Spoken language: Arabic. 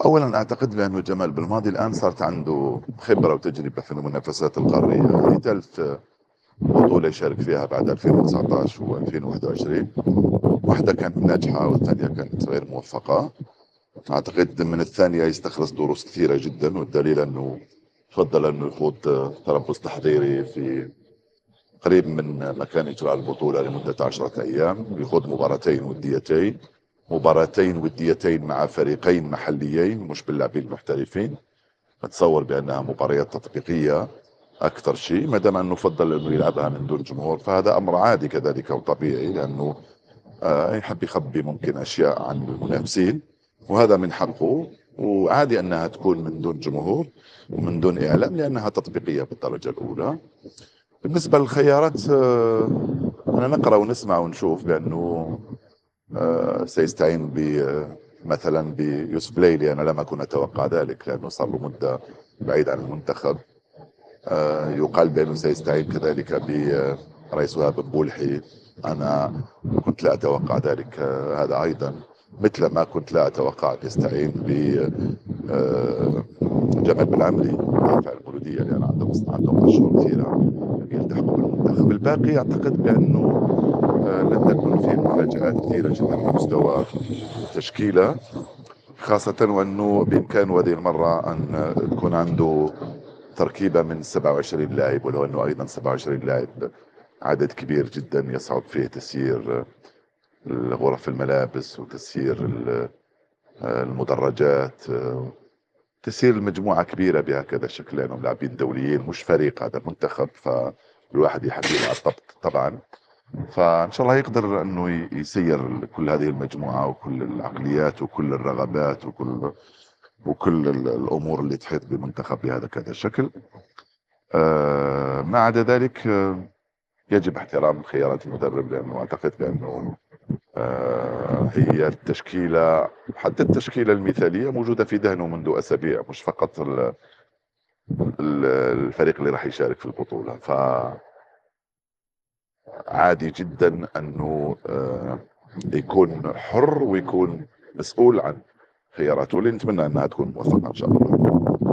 أولا أعتقد بأنه جمال بالماضي الآن صارت عنده خبرة وتجربة في المنافسات القارية. هذه ثالث بطولة يشارك فيها بعد 2019 و2021. واحدة كانت ناجحة والثانية كانت غير موفقة. أعتقد من الثانية يستخلص دروس كثيرة جدا، والدليل أنه تفضل أنه يخوض تربص تحضيري في قريب من مكان إجراء البطولة لمدة 10 أيام، يخوض مباراتين وديتين مع فريقين محليين مش باللاعبين المحترفين. أتصور بأنها مباريات تطبيقية أكثر شيء، ما دام أنه فضل أنه يلعبها من دون جمهور فهذا أمر عادي كذلك وطبيعي، لأنه يحب يخبي ممكن أشياء عن المنافسين، وهذا من حقه. وعادي أنها تكون من دون جمهور ومن دون إعلام لأنها تطبيقية بالدرجة الأولى. بالنسبة للخيارات، أنا نقرأ ونسمع ونشوف بأنه سيستعين مثلا بيوسف ليلي. أنا لم أكن أتوقع ذلك لأنه صار له مدة بعيد عن المنتخب. يقال بأنه سيستعين كذلك برئيس وهاب بولحي. أنا كنت لا أتوقع ذلك هذا أيضا، مثل ما كنت لا أتوقع أن يستعين جمال بالعمري دافع المولودية، لأن عندهم أشهر كثيرة يلتحقوا بالمنتخب. الباقي أعتقد بأنه لن تكون فيه مفاجآت كثيرة جدا على مستوى التشكيلة، خاصة وأنه بإمكانه هذه المرة أن تكون عنده تركيبة من 27 لاعب، ولو أنه أيضا 27 لاعب عدد كبير جدا يصعب فيه تسيير غرف الملابس وتسيير المدرجات، تسيير المجموعة كبيرة بهكذا شكل، لأنهم لاعبين دوليين مش فريق، هذا منتخب فالواحد يحب يلعب ضبط طبعا. فإن شاء الله يقدر أنه يسير كل هذه المجموعة وكل العقليات وكل الرغبات وكل الأمور اللي تحيط بالمنتخب بهذا كذا شكل. ما عدا ذلك يجب احترام خيارات المدرب، لأنه أعتقد بأنه هي التشكيلة، حتى التشكيلة المثالية موجودة في ذهنه منذ أسابيع، مش فقط الفريق اللي راح يشارك في البطولة. فعادي جدا أنه يكون حر ويكون مسؤول عن خياراته، اللي نتمنى أنها تكون موفقة إن شاء الله.